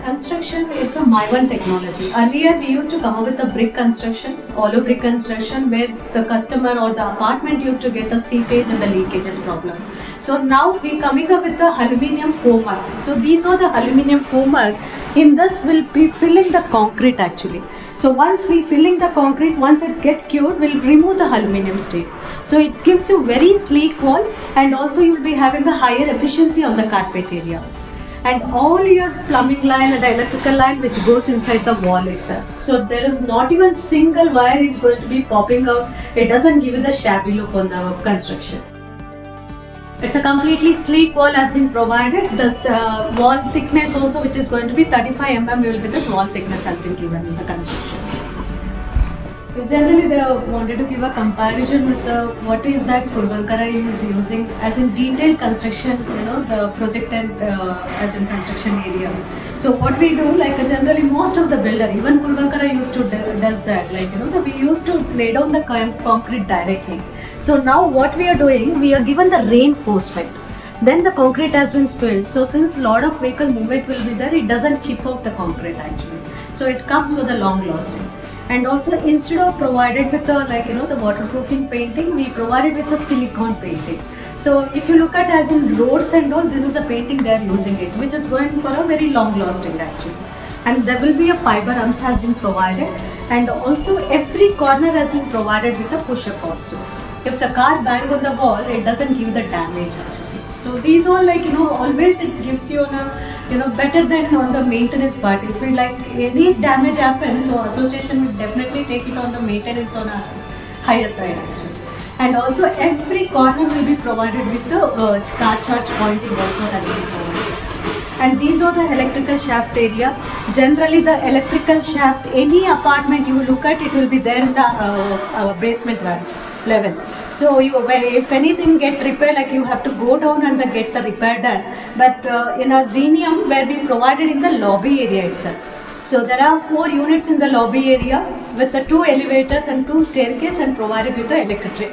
construction is a my-one technology. Earlier, we used to come up with a brick construction, hollow brick construction, where the customer or the apartment used to get a seepage and the leakages problem. So now we're coming up with the aluminium foamer. So these are the aluminium foamer. In this, we'll be filling the concrete actually. So once we filling the concrete, once it gets cured, we'll remove the aluminium stain. So it gives you very sleek wall, and also you'll be having a higher efficiency on the carpet area. And all your plumbing line and electrical line which goes inside the wall itself. So there is not even single wire is going to be popping out. It doesn't give you the shabby look on the construction. It's a completely sleek wall has been provided. The wall thickness also, which is going to be 35 mm, will be the wall thickness has been given in the construction. So generally they wanted to give a comparison with what is that purvankara is using as in detailed construction, the project and as in construction area. So what we do, like generally most of the builder, even purvankara used to does that, we used to lay down the concrete directly. So now what we are doing, we are given the reinforcement. Then the concrete has been spilled. So since lot of vehicle movement will be there, it doesn't chip out the concrete actually. So it comes with a long lasting. And also instead of provided with the waterproofing painting, we provided with the silicone painting. So if you look at as in roads and all, this is a painting they are using it, which is going for a very long lasting actually. And there will be a fiber arms has been provided, and also every corner has been provided with a push-up also. If the car bang on the wall, it doesn't give the damage actually. So these all always it gives you better than on the maintenance part. If we any damage happens, so association would definitely take it on the maintenance on a higher side actually. And also every corner will be provided with the car charge pointing also has been provided. And these are the electrical shaft area. Generally the electrical shaft, any apartment you look at, it will be there in the basement level. So if anything get repaired, you have to go down and get the repair done. But in a Zenium, where we provided in the lobby area itself. So there are 4 units in the lobby area with the 2 elevators and 2 staircases, and provided with the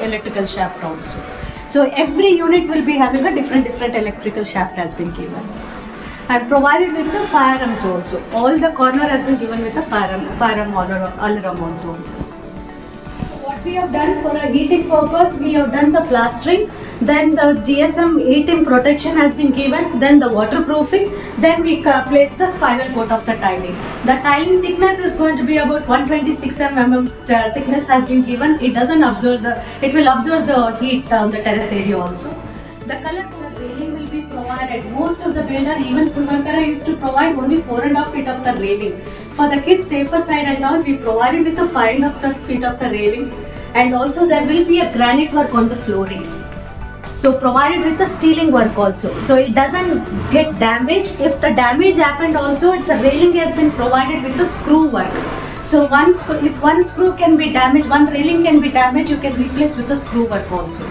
electrical shaft also. So every unit will be having a different electrical shaft has been given. And provided with the firearms also. All the corner has been given with the firearm all around also. What we have done for a heating purpose, we have done the plastering, then the GSM 18 protection has been given, then the waterproofing, then we place the final coat of the tiling. The tiling thickness is going to be about 126 mm thickness has been given. It doesn't absorb it will absorb the heat on the terrace area also. The color for the railing will be provided. Most of the builder, even Purvankara, used to provide only 4.5 feet of the railing. For the kids' safer side and all, we provided with the 5.5 feet of the railing. And also there will be a granite work on the flooring. So provided with the steeling work also. So it doesn't get damaged. If the damage happened also, it's a railing has been provided with the screw work. So if one screw can be damaged, one railing can be damaged, you can replace with the screw work also.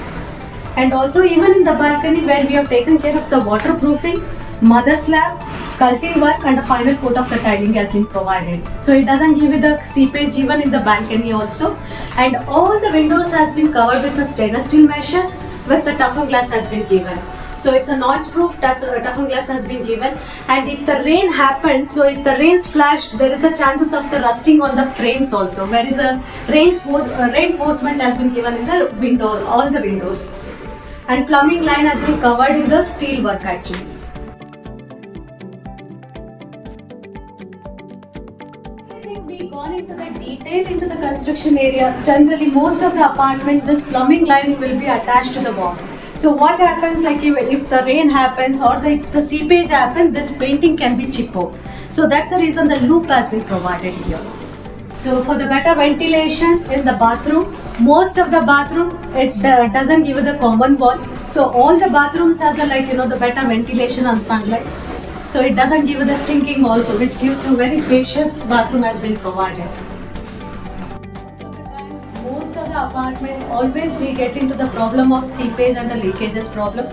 And also even in the balcony where we have taken care of the waterproofing, mother slab, sculpting work, and a final coat of the tiling has been provided. So it doesn't give you the seepage even in the balcony also. And all the windows has been covered with the stainless steel meshes with the toughened glass has been given. So it's a noise-proof toughened glass has been given. And if the rain happens, so if the rain splash, there is a chances of the rusting on the frames also. Where is a reinforcement has been given in the window, all the windows. And plumbing line has been covered in the steel work actually. We gone into the detail into the construction area. Generally, most of the apartment, this plumbing line will be attached to the wall. So what happens, if the rain happens or if the seepage happens, this painting can be chipped out. So that's the reason the loop has been provided here. So for the better ventilation in the bathroom, most of the bathroom, it doesn't give you the common wall. So all the bathrooms has the better ventilation and sunlight. So it doesn't give you the stinking also, which gives you very spacious bathroom has been provided. Most of the apartment, always we get into the problem of seepage and the leakages problem.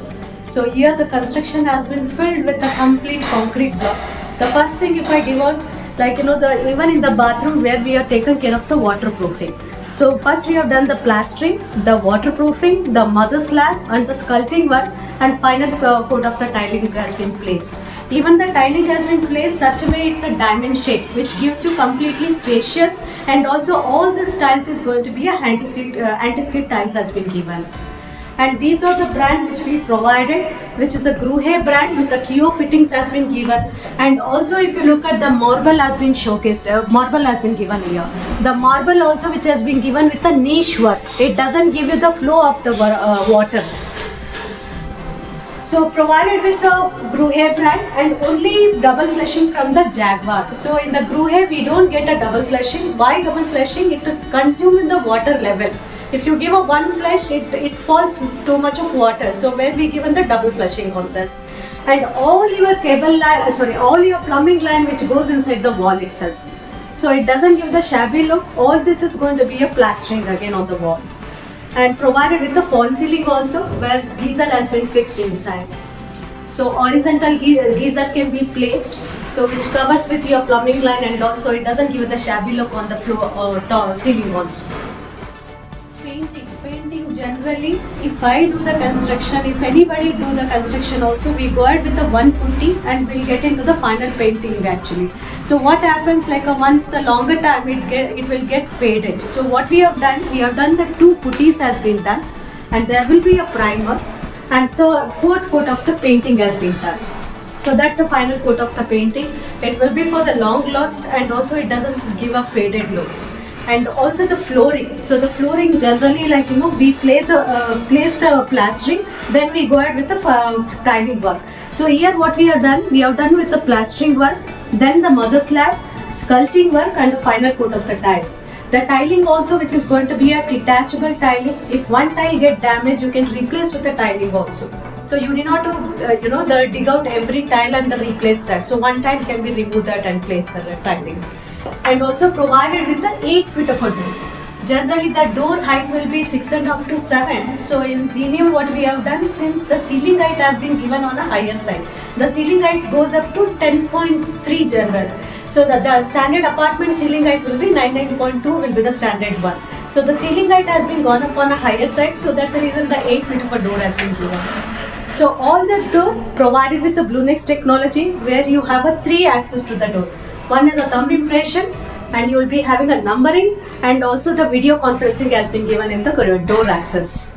So here the construction has been filled with the complete concrete block. The first thing if I give out, even in the bathroom where we are taken care of the waterproofing. So first we have done the plastering, the waterproofing, the mother slab and the sculpting work, and final coat of the tiling has been placed. Even the tiling has been placed such a way it's a diamond shape, which gives you completely spacious, and also all this tiles is going to be a anti-skid tiles has been given. And these are the brand which we provided, which is a Gruhe brand with the Kio fittings has been given. And also if you look at the marble has been showcased, marble has been given here. The marble also which has been given with the niche work. It doesn't give you the flow of the water. So provided with the Gruhe brand and only double fleshing from the Jaguar. So in the Gruhe we don't get a double fleshing. Why double fleshing? It is consumed in the water level. If you give a one flesh, it falls too much of water. So where we given the double fleshing on this. And all your cable line, all your plumbing line which goes inside the wall itself. So it doesn't give the shabby look. All this is going to be a plastering again on the wall. And provided with the fall ceiling also, where geyser has been fixed inside. So horizontal geyser can be placed, so which covers with your plumbing line, and also it doesn't give the shabby look on the floor or ceiling also. Painting generally, if I do the construction, if anybody do the construction also, we go ahead with the one putty and we'll get into the final painting actually. So what happens, like once the longer time it will get faded. So what we have done the two putties has been done, and there will be a primer, and the fourth coat of the painting has been done. So that's the final coat of the painting. It will be for the long last, and also it doesn't give a faded look. And also the flooring. So the flooring generally, like we place the plastering, then we go ahead with the tiling work. So here what we have done with the plastering work, then the mother slab, sculpting work, and the final coat of the tile. The tiling also, which is going to be a detachable tiling. If one tile get damaged, you can replace with the tiling also. So you need not to dig out every tile and replace that. So one tile can be removed that and place the tiling. And also provided with the 8 feet of a door. Generally the door height will be 6.5 to 7. So in Zenium what we have done, since the ceiling height has been given on a higher side, the ceiling height goes up to 10.3 general. So the standard apartment ceiling height will be 9.2 will be the standard one. So the ceiling height has been gone up on a higher side, so that's the reason the 8 feet of a door has been given. So all the door provided with the BluNex technology, where you have a 3 access to the door. One is a thumb impression, and you will be having a numbering, and also the video conferencing has been given in the door access.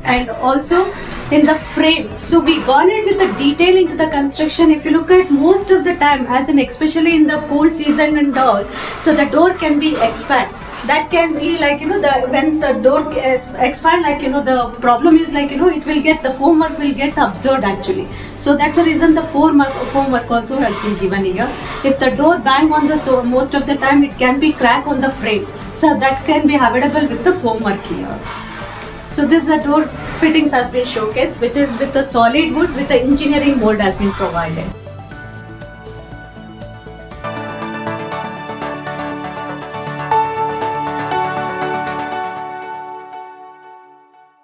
And also in the frame, so we gone in with the detail into the construction. If you look at most of the time, as in especially in the cold season and all, so the door can be expand. That can be like when the door expand, like the problem is like it will get, the formwork will get absorbed actually. So that's the reason the formwork also has been given here. If the door bang on the, so most of the time it can be crack on the frame, so that can be avoidable with the formwork here. So this door fittings has been showcased, which is with the solid wood with the engineering mold has been provided.